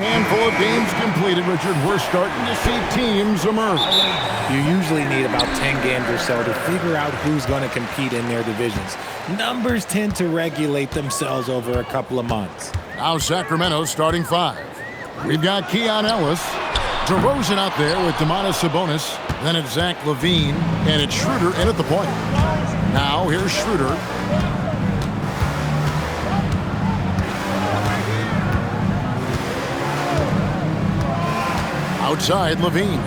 Handful of games completed, Richard. We're starting to see teams emerge. You usually need about 10 games or so to figure out who's going to compete in their divisions. Numbers tend to regulate themselves over a couple of months. Now Sacramento's starting five. We've got Keon Ellis. DeRozan out there with Domantas Sabonis. Then it's Zach LaVine. And it's Schroeder in at the point. Now here's Schroeder. Outside, LaVine.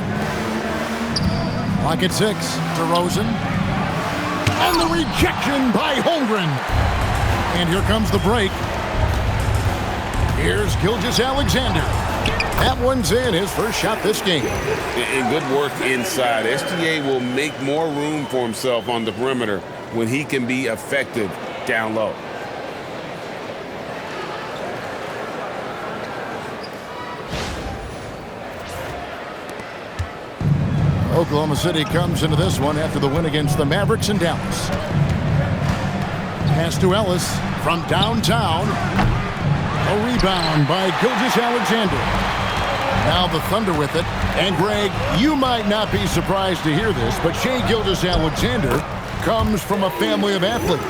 Clock at 6. DeRozan. And the rejection by Holmgren. And here comes the break. Here's Gilgeous-Alexander. That one's in, his first shot this game. And good work inside. SGA will make more room for himself on the perimeter when he can be effective down low. Oklahoma City comes into this one after the win against the Mavericks in Dallas. Pass to Ellis from downtown. A rebound by Gilgeous-Alexander. Now the Thunder with it. And Greg, you might not be surprised to hear this, but Shai Gilgeous-Alexander comes from a family of athletes.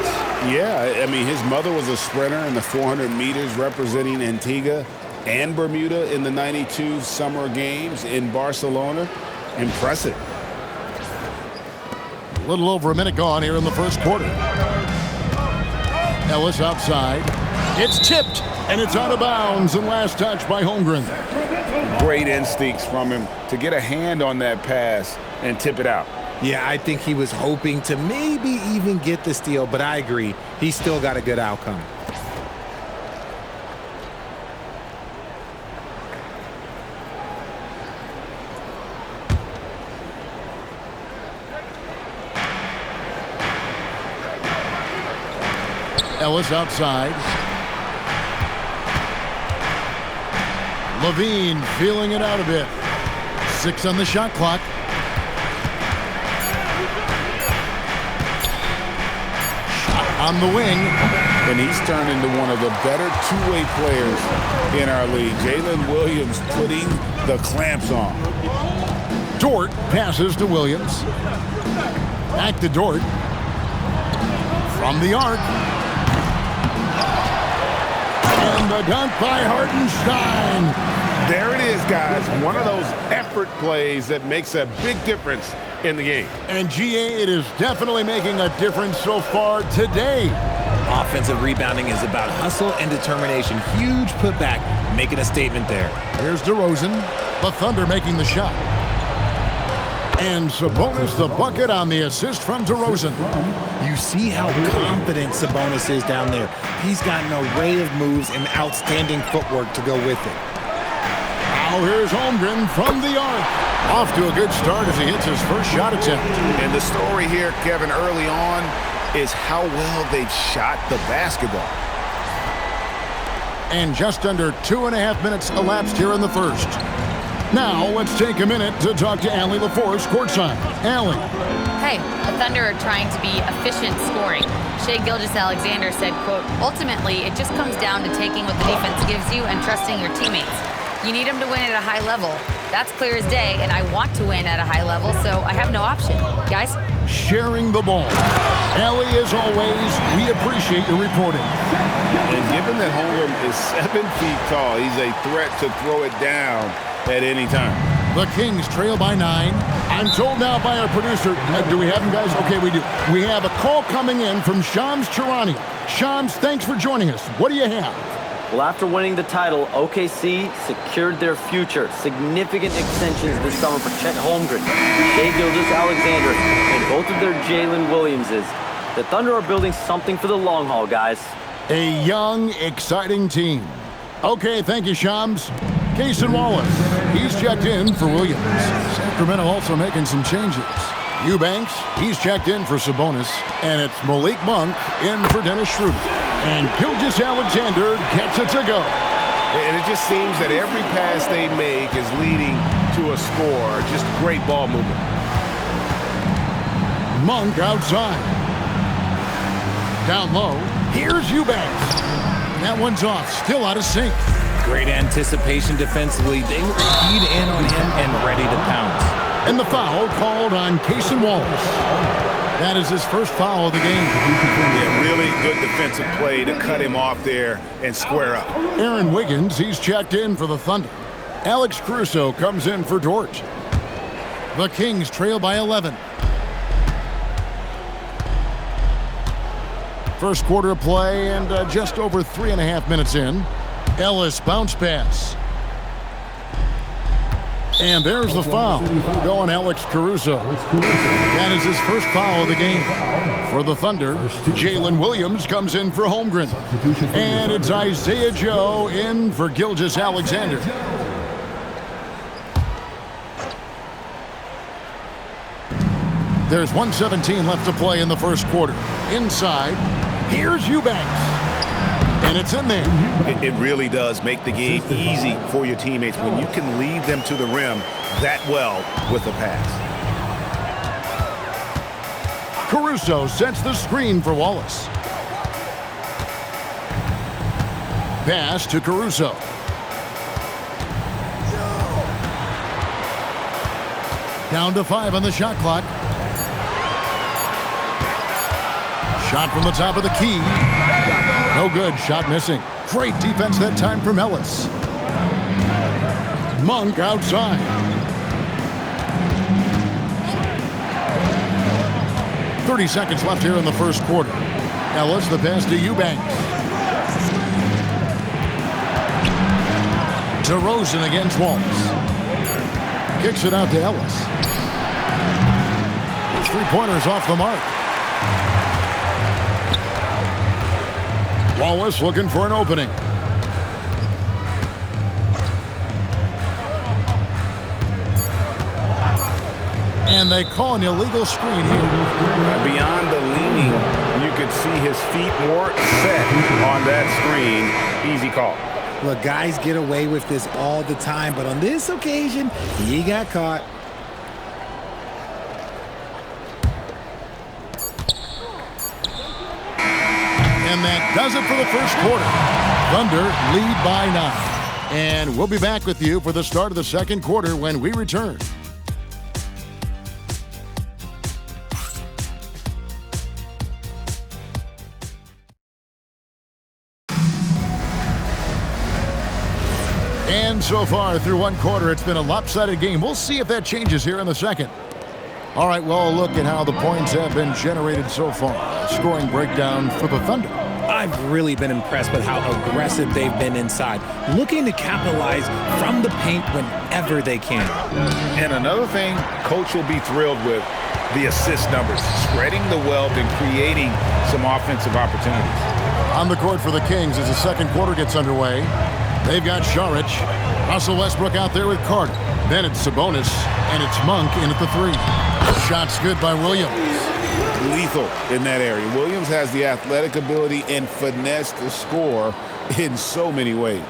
Yeah, I mean, his mother was a sprinter in the 400 meters representing Antigua and Bermuda in the 92 Summer Games in Barcelona. Impressive. A little over a minute gone here in the first quarter. Ellis outside. It's tipped, and it's out of bounds, and last touch by Holmgren. Great instincts from him to get a hand on that pass and tip it out. Yeah, I think he was hoping to maybe even get the steal, but I agree. He still got a good outcome. Ellis outside. LaVine feeling it out a bit. 6 on the shot clock. Shot on the wing. And he's turned into one of the better two-way players in our league. Jalen Williams putting the clamps on. Dort passes to Williams. Back to Dort. From the arc. And the dunk by Hartenstein. There it is, guys. One of those effort plays that makes a big difference in the game. And GA, it is definitely making a difference so far today. Offensive rebounding is about hustle and determination. Huge putback, making a statement there. Here's DeRozan. The Thunder making the shot. And Sabonis the bucket on the assist from DeRozan. You see how confident Sabonis is down there. He's got an array of moves and outstanding footwork to go with it. Now here's Holmgren from the arc. Off to a good start as he hits his first shot attempt. And the story here, Kevin, early on is how well they've shot the basketball. And just under 2.5 minutes elapsed here in the first. Now let's take a minute to talk to Allie LaForce courtside. Allie. Hey, the Thunder are trying to be efficient scoring. Shai Gilgeous-Alexander said, quote, ultimately, it just comes down to taking what the defense gives you and trusting your teammates. You need them to win at a high level. That's clear as day, and I want to win at a high level, so I have no option. Guys? Sharing the ball. Allie, as always, we appreciate your reporting. And given that Holmgren is 7 feet tall, he's a threat to throw it down at any time. The Kings trail by 9. I'm told now by our producer, do we have them, guys? Okay, we do. We have a call coming in from Shams Charania. Shams, thanks for joining us. What do you have? Well, after winning the title, OKC secured their future. Significant extensions this summer for Chet Holmgren, Shai Gilgeous-Alexander, and both of their Jalen Williamses. The Thunder are building something for the long haul, guys. A young, exciting team. Okay, thank you, Shams. Cason Wallace, he's checked in for Williams. Sacramento also making some changes. Eubanks, he's checked in for Sabonis. And it's Malik Monk in for Dennis Schroeder. And Gilgeous-Alexander gets it to go. And it just seems that every pass they make is leading to a score. Just great ball movement. Monk outside. Down low, here's Eubanks. That one's off, still out of sync. Great anticipation defensively. They were keyed in on him and ready to pounce. And the foul called on Casey Wallace. That is his first foul of the game. Yeah, really good defensive play to cut him off there and square up. Aaron Wiggins, he's checked in for the Thunder. Alex Caruso comes in for Dort. The Kings trail by 11. First quarter of play and just over 3.5 minutes in. Ellis bounce pass. And there's the foul going Alex Caruso. That is his first foul of the game. For the Thunder, Jalen Williams comes in for Holmgren. And it's Isaiah Joe in for Gilgeous Alexander. There's 1:17 left to play in the first quarter. Inside, here's Eubanks. And it's in there. It really does make the game easy for your teammates when you can lead them to the rim that well with a pass. Caruso sets the screen for Wallace. Pass to Caruso. Down to 5 on the shot clock. Shot from the top of the key. No good. Shot missing. Great defense that time from Ellis. Monk outside. "30 seconds left here in the first quarter. Ellis, the pass to Eubanks. DeRozan against Wallace. Kicks it out to Ellis. His three-pointers off the mark. Wallace looking for an opening. And they call an illegal screen here. Beyond the leaning, you could see his feet weren't set on that screen. Easy call. Look, guys get away with this all the time, but on this occasion, he got caught. And that does it for the first quarter. Thunder lead by 9. And we'll be back with you for the start of the second quarter when we return. And so far through one quarter, it's been a lopsided game. We'll see if that changes here in the second. All right, well, look at how the points have been generated so far. Scoring breakdown for the Thunder. I've really been impressed with how aggressive they've been inside, looking to capitalize from the paint whenever they can. And another thing, Coach will be thrilled with the assist numbers, spreading the wealth and creating some offensive opportunities. On the court for the Kings as the second quarter gets underway. They've got Saric, Russell Westbrook out there with Carter. Then it's Sabonis, and it's Monk in at the 3. Shot's good by Williams. Lethal in that area. Williams has the athletic ability and finesse to score in so many ways.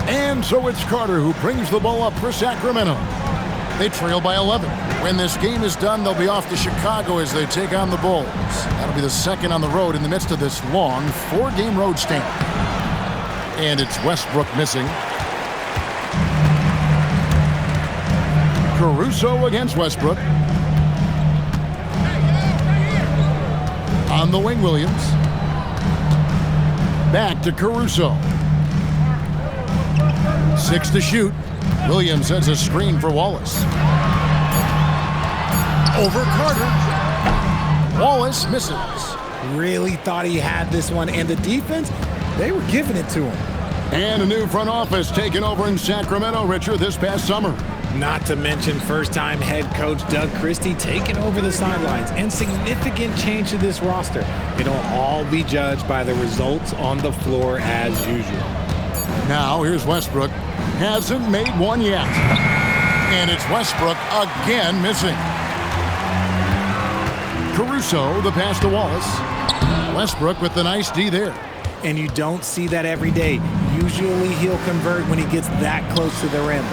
And so it's Carter who brings the ball up for Sacramento. They trail by 11. When this game is done, they'll be off to Chicago as they take on the Bulls. That'll be the second on the road in the midst of this long 4-game road stand. And it's Westbrook missing. Caruso against Westbrook. On the wing, Williams. Back to Caruso. 6 to shoot. Williams sets a screen for Wallace. Over Carter. Wallace misses. Really thought he had this one, and the defense, they were giving it to him. And a new front office taken over in Sacramento, Richard, this past summer. Not to mention first-time head coach Doug Christie taking over the sidelines, and significant change to this roster. It'll all be judged by the results on the floor as usual. Now here's Westbrook. Hasn't made one yet. And it's Westbrook again missing. Caruso, the pass to Wallace. Westbrook with the nice D there. And you don't see that every day. Usually he'll convert when he gets that close to the rim.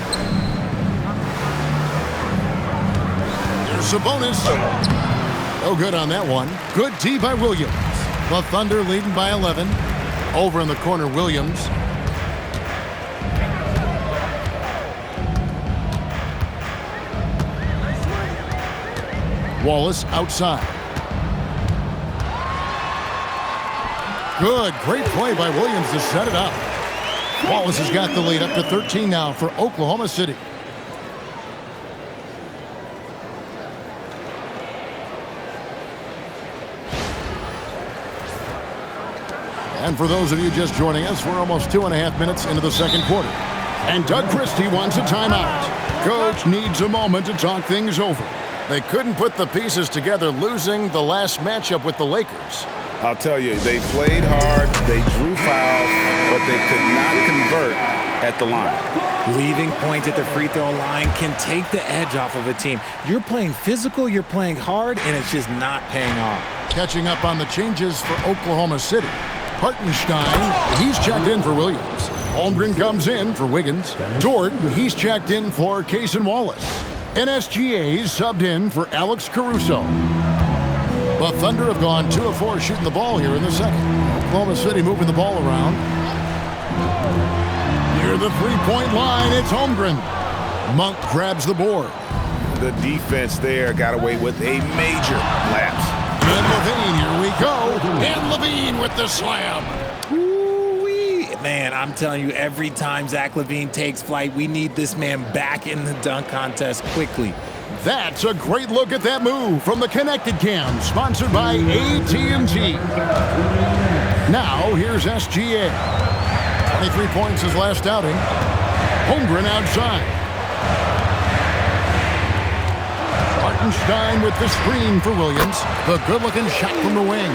There's Sabonis. No good on that one. Good D by Williams. The Thunder leading by 11. Over in the corner, Williams. Wallace outside. Good, great play by Williams to set it up. Wallace has got the lead up to 13 now for Oklahoma City. And for those of you just joining us, we're almost 2.5 minutes into the second quarter. And Doug Christie wants a timeout. Coach needs a moment to talk things over. They couldn't put the pieces together, losing the last matchup with the Lakers. I'll tell you, they played hard, they drew fouls, but they could not convert at the line. Leaving points at the free throw line can take the edge off of a team. You're playing physical, you're playing hard, and it's just not paying off. Catching up on the changes for Oklahoma City. Hartenstein, he's checked in for Williams. Holmgren comes in for Wiggins. Dort, he's checked in for Cason Wallace. NSGA's subbed in for Alex Caruso. The Thunder have gone 2 of 4 shooting the ball here in the second. Oklahoma City moving the ball around. Near the three-point line, it's Holmgren. Monk grabs the board. The defense there got away with a major lapse. And Levine, here we go. And Levine with the slam. Man, I'm telling you, every time Zach LaVine takes flight, we need this man back in the dunk contest quickly. That's a great look at that move from the Connected Cam, sponsored by AT&T. Now, here's SGA. 23 points his last outing. Holmgren outside. Hartenstein with the screen for Williams. The good-looking shot from the wing.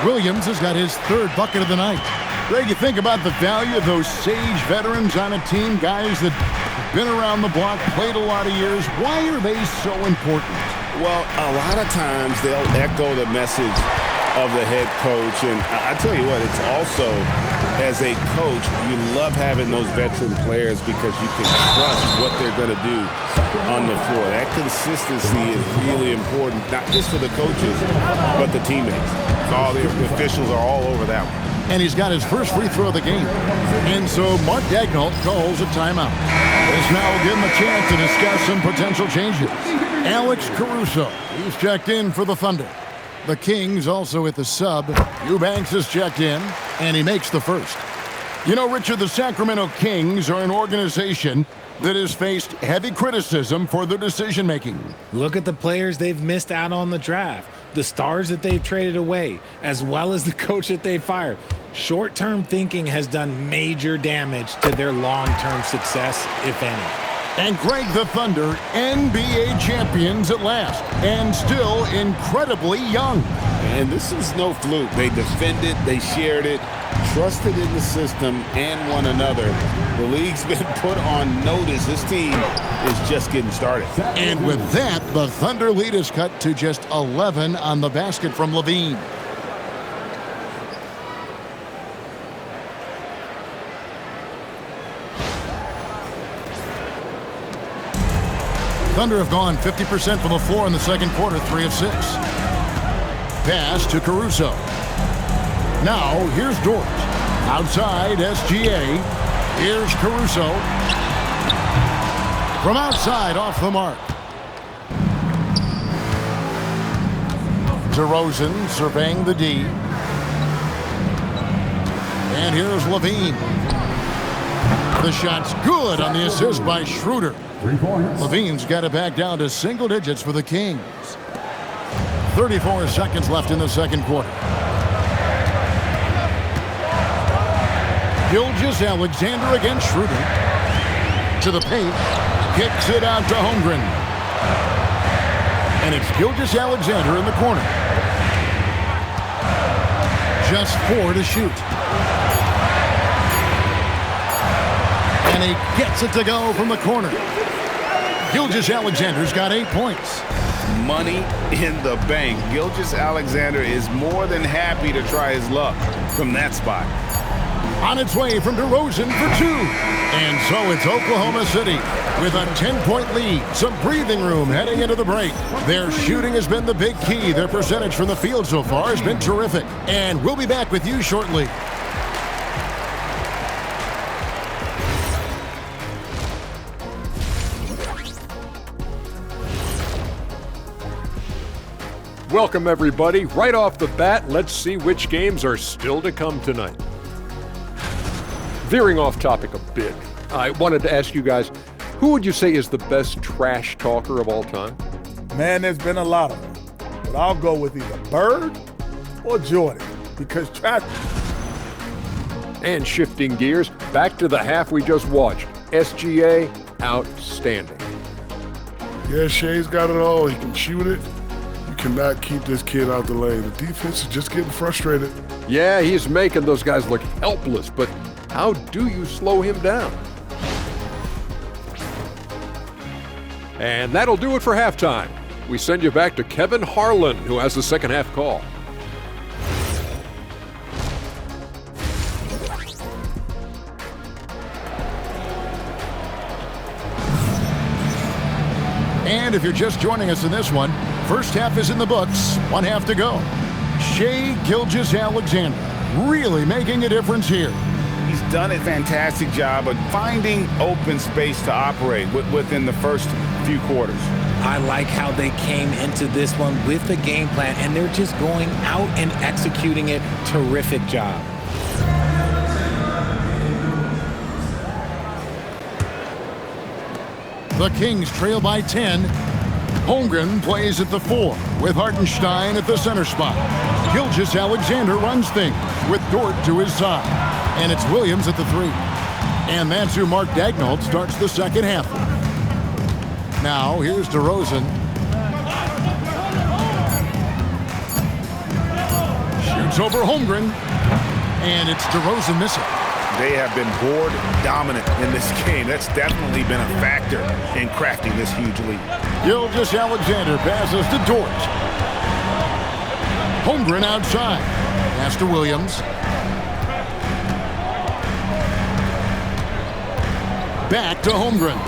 Williams has got his 3rd bucket of the night. Greg, you think about the value of those sage veterans on a team, guys that have been around the block, played a lot of years. Why are they so important? Well, a lot of times they'll echo the message of the head coach. And I tell you what, it's also, as a coach, you love having those veteran players because you can trust what they're going to do on the floor. That consistency is really important, not just for the coaches, but the teammates. All the officials are all over that one. And he's got his first free throw of the game. And so Mark Daigneault calls a timeout. This now will give him a chance to discuss some potential changes. Alex Caruso, he's checked in for the Thunder. The Kings also at the sub. Eubanks is checked in, and he makes the first. You know, Richard, the Sacramento Kings are an organization that has faced heavy criticism for their decision-making. Look at the players they've missed out on the draft, the stars that they've traded away, as well as the coach that they fired. Short-term thinking has done major damage to their long-term success, if any. And Greg, the Thunder, NBA champions at last, and still incredibly young. And this is no fluke. They defended, they shared it, trusted in the system and one another. The league's been put on notice. This team is just getting started. And with that, the Thunder lead is cut to just 11 on the basket from Levine. Thunder have gone 50% from the floor in the second quarter, 3 of 6. Pass to Caruso. Now, here's Dort. Outside, SGA. Here's Caruso. From outside, off the mark. DeRozan surveying the D. And here's Levine. The shot's good on the assist by Schroeder. Levine's got it back down to single digits for the Kings. 34 seconds left in the second quarter. Gilgeous-Alexander against Schroeder. To the paint. Kicks it out to Holmgren. And it's Gilgeous-Alexander in the corner. Just 4 to shoot. And he gets it to go from the corner. Gilgeous-Alexander's got 8 points. Money in the bank. Gilgeous-Alexander is more than happy to try his luck from that spot. On its way from DeRozan for two. And so it's Oklahoma City with a 10-point lead. Some breathing room heading into the break. Their shooting has been the big key. Their percentage from the field so far has been terrific. And we'll be back with you shortly. Welcome, everybody. Right off the bat, let's see which games are still to come tonight. Veering off topic a bit, I wanted to ask you guys, who would you say is the best trash talker of all time? Man, there's been a lot of them. But I'll go with either Bird or Jordan, because trash... And shifting gears, back to the half we just watched. SGA, outstanding. Yeah, Shea's got it all. He can shoot it. You cannot keep this kid out the lane. The defense is just getting frustrated. Yeah, he's making those guys look helpless, but how do you slow him down? And that'll do it for halftime. We send you back to Kevin Harlan, who has the second half call. And if you're just joining us in this one, first half is in the books, one half to go. Shai Gilgeous-Alexander really making a difference here. He's done a fantastic job of finding open space to operate within the first few quarters. I like how they came into this one with a game plan, and they're just going out and executing it. Terrific job. The Kings trail by 10. Holmgren plays at the 4 with Hartenstein at the center spot. Gilgeous-Alexander runs things with Dort to his side. And it's Williams at the 3. And that's who Mark Daigneault starts the second half. Now here's DeRozan. Shoots over Holmgren. And it's DeRozan missing. They have been board dominant in this game. That's definitely been a factor in crafting this huge lead. Gilgeous-Alexander passes to Dort. Holmgren outside. Pass to Williams. Back to Holmgren.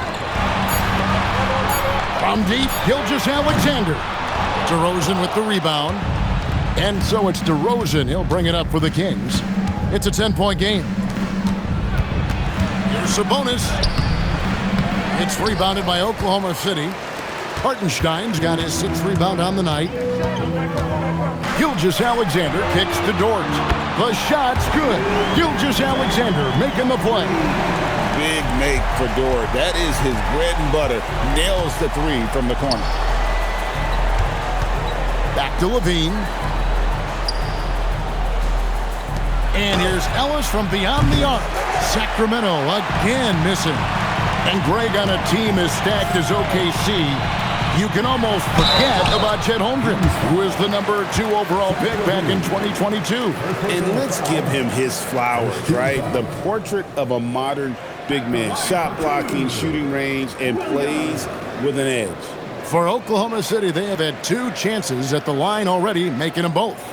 From deep, Gilgeous-Alexander. DeRozan with the rebound. And so it's DeRozan. He'll bring it up for the Kings. It's a 10-point game. Here's Sabonis. It's rebounded by Oklahoma City. Hartenstein's got his 6th rebound on the night. Gilgeous-Alexander kicks to Dort. The shot's good. Gilgeous-Alexander making the play. Big make for Dort. That is his bread and butter. Nails the 3 from the corner. Back to Levine. And here's Ellis from beyond the arc. Sacramento again missing. And Greg, on a team as stacked as OKC, you can almost forget about Chet Holmgren, who is the number 2 overall pick back in 2022. And let's give him his flowers, right? The portrait of a modern big man. Shot blocking, shooting range, and plays with an edge. For Oklahoma City, they have had 2 chances at the line already, making them both.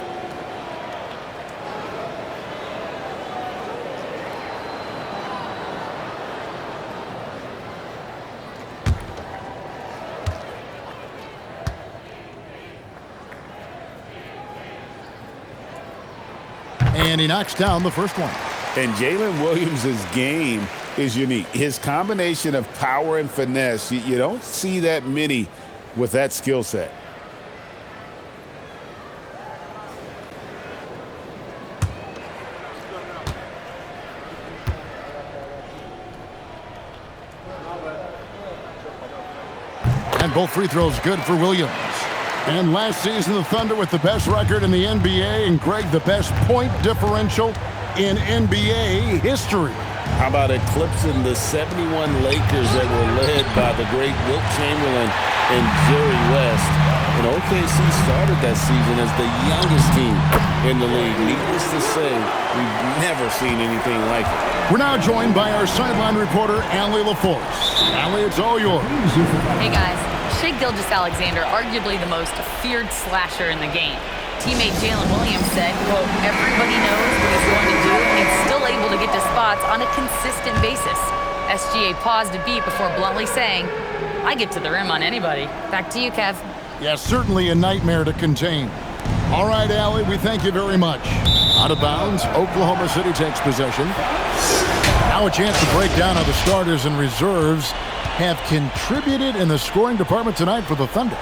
And he knocks down the first one. And Jalen Williams' game is unique. His combination of power and finesse, you don't see that many with that skill set. And both free throws good for Williams. And last season, the Thunder with the best record in the NBA, and Greg, the best point differential in NBA history. How about eclipsing the 71 Lakers that were led by the great Wilt Chamberlain and Jerry West? And OKC started that season as the youngest team in the league. Needless to say, we've never seen anything like it. We're now joined by our sideline reporter, Allie LaForce. Allie, it's all yours. Hey guys, Shai Gilgeous-Alexander, arguably the most feared slasher in the game. Teammate Jalen Williams said, quote, everybody knows what he's going to do, and he's still able to get to spots on a consistent basis. SGA paused a beat before bluntly saying, I get to the rim on anybody. Back to you, Kev. Yeah, certainly a nightmare to contain. All right, Allie, we thank you very much. Out of bounds, Oklahoma City takes possession. Now a chance to break down how the starters and reserves have contributed in the scoring department tonight for the Thunder.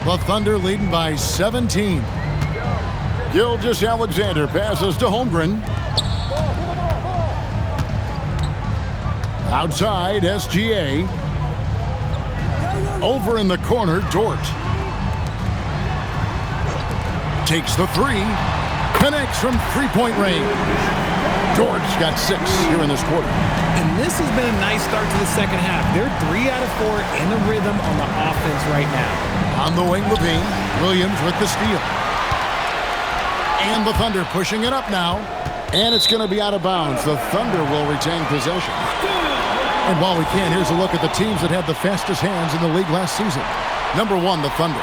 The Thunder leading by 17. Gilgeous-Alexander passes to Holmgren. Outside, SGA. Over in the corner, Dort. Takes the three. Connects from three-point range. Dort's got 6 here in this quarter. And this has been a nice start to the second half. They're 3 out of 4 in the rhythm on the offense right now. On the wing, Levine. Williams with the steal. And the Thunder pushing it up now. And it's going to be out of bounds. The Thunder will retain possession. And while we can, here's a look at the teams that had the fastest hands in the league last season. Number 1, the Thunder.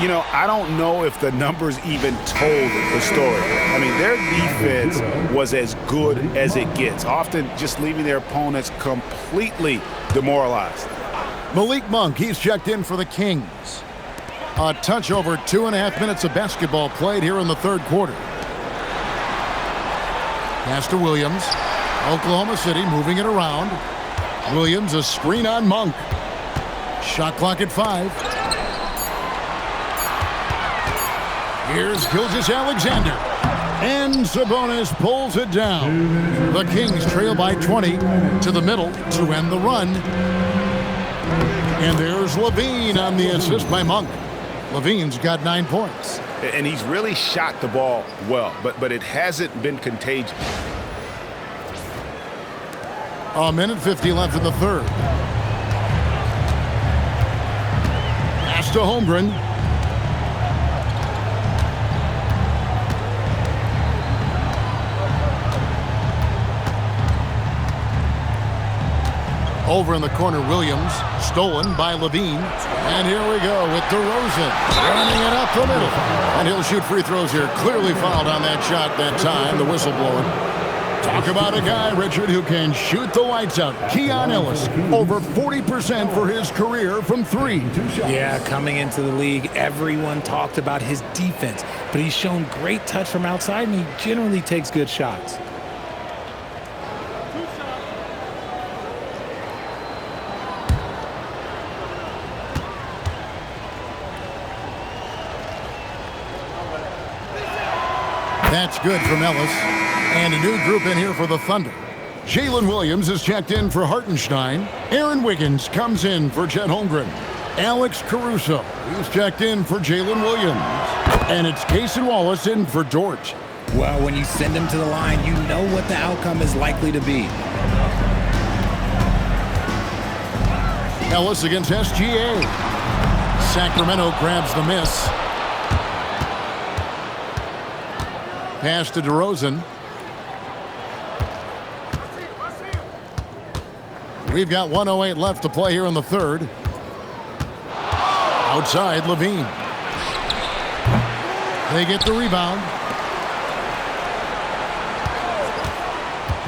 You know, I don't know if the numbers even told the story. I mean, their defense was as good as it gets, often just leaving their opponents completely demoralized. Malik Monk, he's checked in for the Kings. A touch over 2.5 minutes of basketball played here in the third quarter. Pass to Williams. Oklahoma City moving it around. Williams, a screen on Monk. Shot clock at 5. Here's Gilgeous-Alexander. And Sabonis pulls it down. The Kings trail by 20 to the middle to end the run. And there's Levine on the assist by Monk. Levine's got 9 points. And he's really shot the ball well, but it hasn't been contagious. A minute 50 left in the third. Pass to Holmgren. Over in the corner, Williams. Stolen by Levine. And here we go with DeRozan. Running it up the middle. And he'll shoot free throws here. Clearly fouled on that shot that time, the whistle blower. Talk about a guy, Richard, who can shoot the lights out. Keon Ellis, over 40% for his career from 3. Yeah, coming into the league, everyone talked about his defense, but he's shown great touch from outside, and he generally takes good shots. That's good from Ellis. And a new group in here for the Thunder. Jalen Williams is checked in for Hartenstein. Aaron Wiggins comes in for Chet Holmgren. Alex Caruso, he's checked in for Jalen Williams. And it's Cason Wallace in for Dort. Well, when you send him to the line, you know what the outcome is likely to be. Ellis against SGA. Sacramento grabs the miss. Pass to DeRozan. We've got 1:08 left to play here in the third. Outside, Levine. They get the rebound.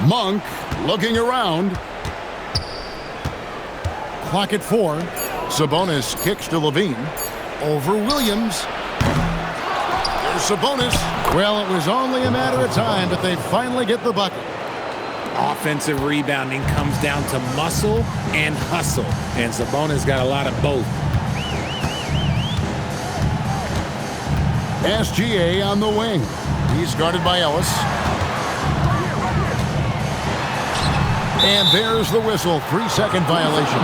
Monk looking around. Clock at 4. Sabonis kicks to Levine. Over Williams. There's Sabonis. Well, it was only a matter of time, but they finally get the bucket. Offensive rebounding comes down to muscle and hustle, and Sabonis got a lot of both. SGA on the wing. He's guarded by Ellis. And there's the whistle. 3-second violation.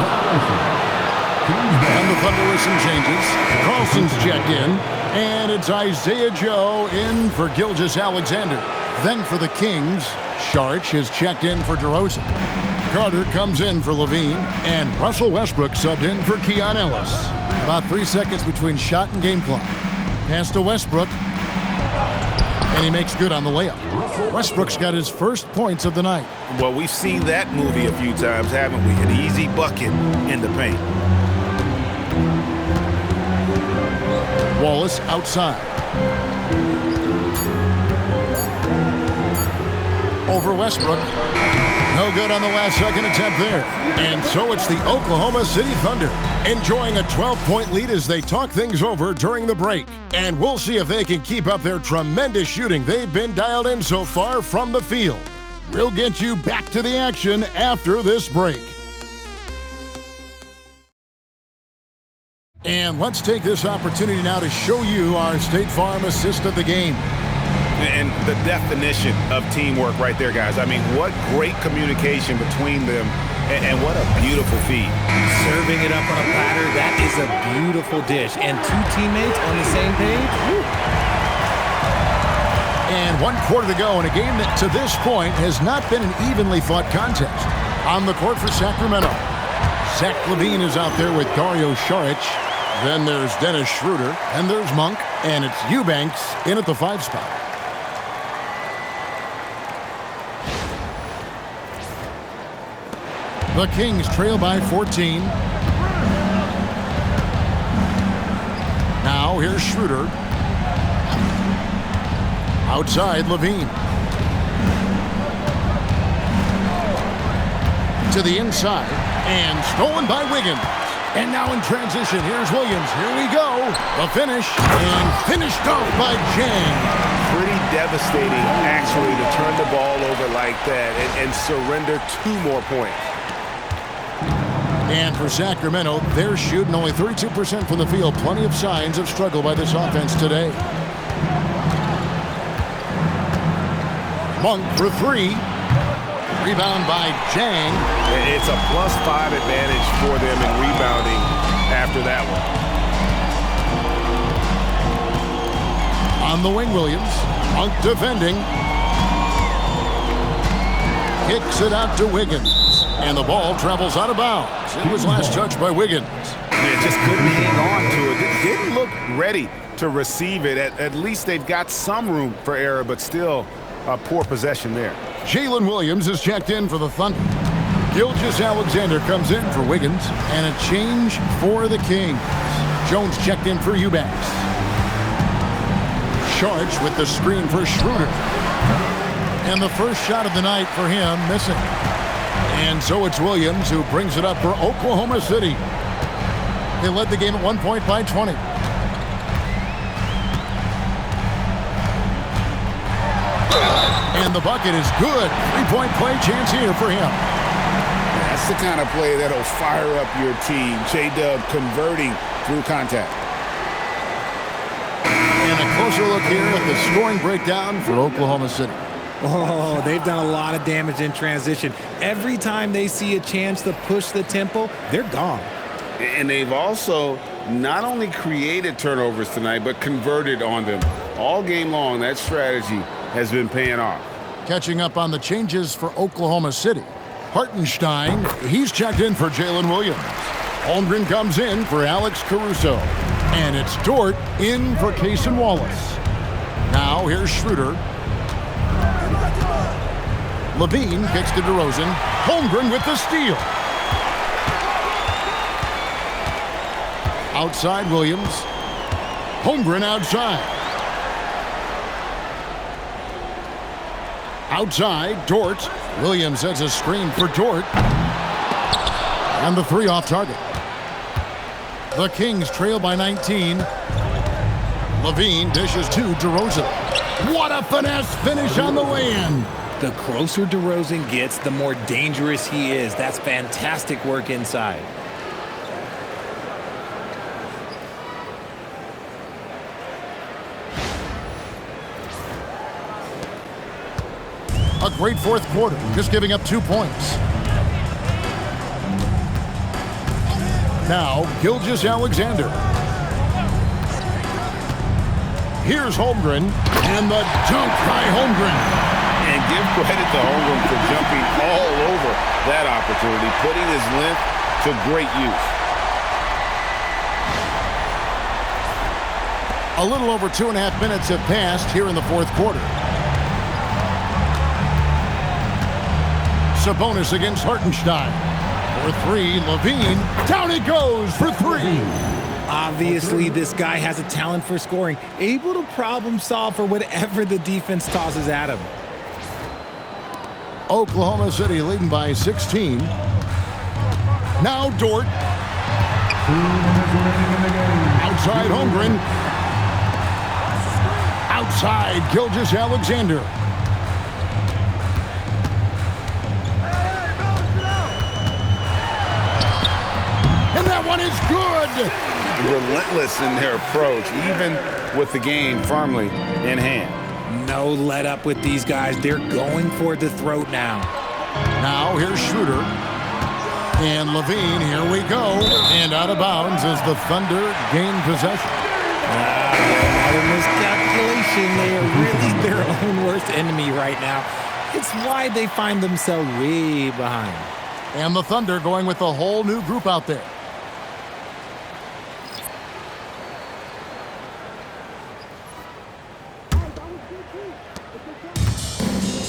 And the Thunder with some changes. Carlson's checked in. And it's Isaiah Joe in for Gilgeous-Alexander. Then for the Kings, Sharch is checked in for DeRozan. Carter comes in for Levine. And Russell Westbrook subbed in for Keon Ellis. About 3 seconds between shot and game clock. Pass to Westbrook. And he makes good on the layup. Westbrook's got his first points of the night. Well, we've seen that movie a few times, haven't we? An easy bucket in the paint. Wallace outside. Over Westbrook. No good on the last second attempt there. And so it's the Oklahoma City Thunder enjoying a 12-point lead as they talk things over during the break. And we'll see if they can keep up their tremendous shooting they've been dialed in so far from the field. We'll get you back to the action after this break. And let's take this opportunity now to show you our State Farm assist of the game. And the definition of teamwork right there, guys. I mean, what great communication between them, and what a beautiful feed. Serving it up on a platter, that is a beautiful dish. And two teammates on the same page. Woo. And 1 quarter to go in a game that to this point has not been an evenly fought contest. On the court for Sacramento, Zach LaVine is out there with Dario Saric. Then there's Dennis Schroeder, and there's Monk, and it's Eubanks in at the 5 spot. The Kings trail by 14. Now here's Schroeder. Outside, LaVine. To the inside, and stolen by Wiggins. And now in transition, here's Williams. Here we go. The finish, and finished off by Jang. Pretty devastating, actually, to turn the ball over like that and surrender 2 more points. And for Sacramento, they're shooting only 32% from the field. Plenty of signs of struggle by this offense today. Monk for 3. Rebound by Jang. It's a +5 advantage for them in rebounding after that one. On the wing, Williams. Monk defending. Kicks it out to Wiggins. And the ball travels out of bounds. It was last touched by Wiggins. Yeah, just couldn't hang on to it. Didn't look ready to receive it. At least they've got some room for error, but still a poor possession there. Jalen Williams is checked in for the Thunder. Gilgeous-Alexander comes in for Wiggins. And a change for the Kings. Jones checked in for Eubanks. Saric with the screen for Schroeder. And the first shot of the night for him missing. And so it's Williams who brings it up for Oklahoma City. They led the game at 1 point by 20. And the bucket is good. 3-point play chance here for him. That's the kind of play that'll fire up your team. J-Dub converting through contact. And a closer look here at the scoring breakdown for Oklahoma City. Oh, they've done a lot of damage in transition. Every time they see a chance to push the tempo, they're gone. And they've also not only created turnovers tonight, but converted on them. All game long, that strategy has been paying off. Catching up on the changes for Oklahoma City. Hartenstein, he's checked in for Jalen Williams. Holmgren comes in for Alex Caruso. And it's Dort in for Cason Wallace. Now here's Schroeder. LaVine kicks to DeRozan. Holmgren with the steal. Outside Williams. Holmgren outside. Outside, Dort. Williams has a screen for Dort. And the 3 off target. The Kings trail by 19. LaVine dishes to DeRozan. What a finesse finish on the way-in. The closer DeRozan gets, the more dangerous he is. That's fantastic work inside. A great fourth quarter, just giving up 2 points. Now, Gilgeous-Alexander. Here's Holmgren, and the dunk by Holmgren. And give credit to Holmgren for jumping all over that opportunity, putting his length to great use. A little over 2.5 minutes have passed here in the fourth quarter. Sabonis against Hartenstein. For three, Levine. Down it goes for three. Obviously, this guy has a talent for scoring, able to problem solve for whatever the defense tosses at him. Oklahoma City leading by 16. Now Dort. Outside Holmgren. Outside Gilgeous-Alexander. And that one is good. Relentless in their approach, even with the game firmly in hand. No let up with these guys. They're going for the throat now. Now here's Schroeder. And Levine, here we go. And out of bounds as the Thunder gain possession. Another miscalculation. They are really their own worst enemy right now. It's why they find themselves way behind. And the Thunder going with a whole new group out there.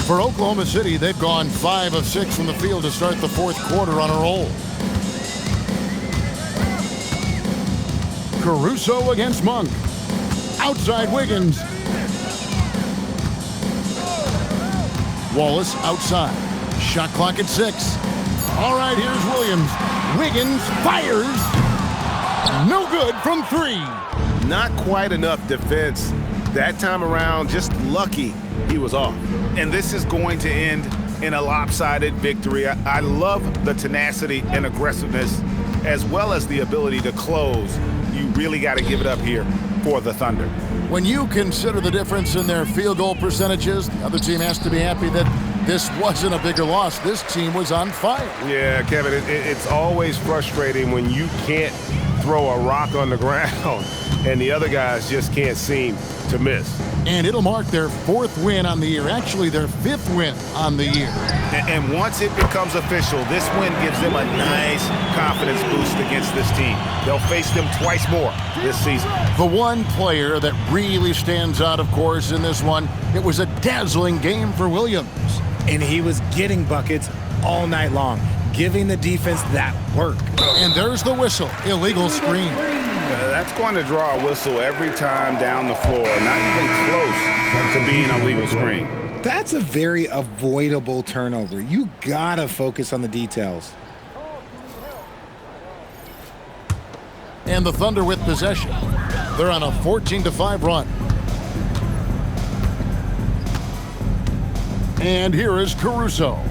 For Oklahoma City, they've gone 5 of 6 from the field to start the fourth quarter on a roll. Caruso against Monk. Outside Wiggins. Wallace outside. Shot clock at 6. All right, here's Williams. Wiggins fires. No good from 3. Not quite enough defense. That time around, just lucky he was off. And this is going to end in a lopsided victory. I love the tenacity and aggressiveness, as well as the ability to close. You really got to give it up here for the Thunder. When you consider the difference in their field goal percentages, the other team has to be happy that this wasn't a bigger loss. This team was on fire. Yeah, Kevin, it's always frustrating when you can't throw a rock on the ground and the other guys just can't seem to miss. And it'll mark their 4th win on the year, actually their 5th win on the year. And once it becomes official, this win gives them a nice confidence boost against this team. They'll face them twice more this season. The one player that really stands out, of course, in this one, it was a dazzling game for Williams. And he was getting buckets all night long, giving the defense that work. And there's the whistle, illegal screen. That's going to draw a whistle every time down the floor, not even close to being a legal screen. That's a very avoidable turnover. You gotta focus on the details. And the Thunder with possession. They're on a 14-5 run. And here is Caruso.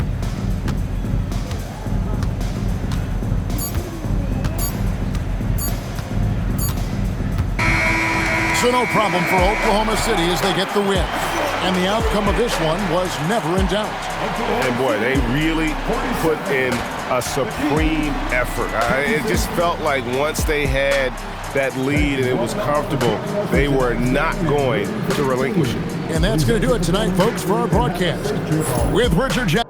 So no problem for Oklahoma City as they get the win. And the outcome of this one was never in doubt. And boy, they really put in a supreme effort. It just felt like once they had that lead and it was comfortable, they were not going to relinquish it. And that's going to do it tonight, folks, for our broadcast. With Richard Jackson.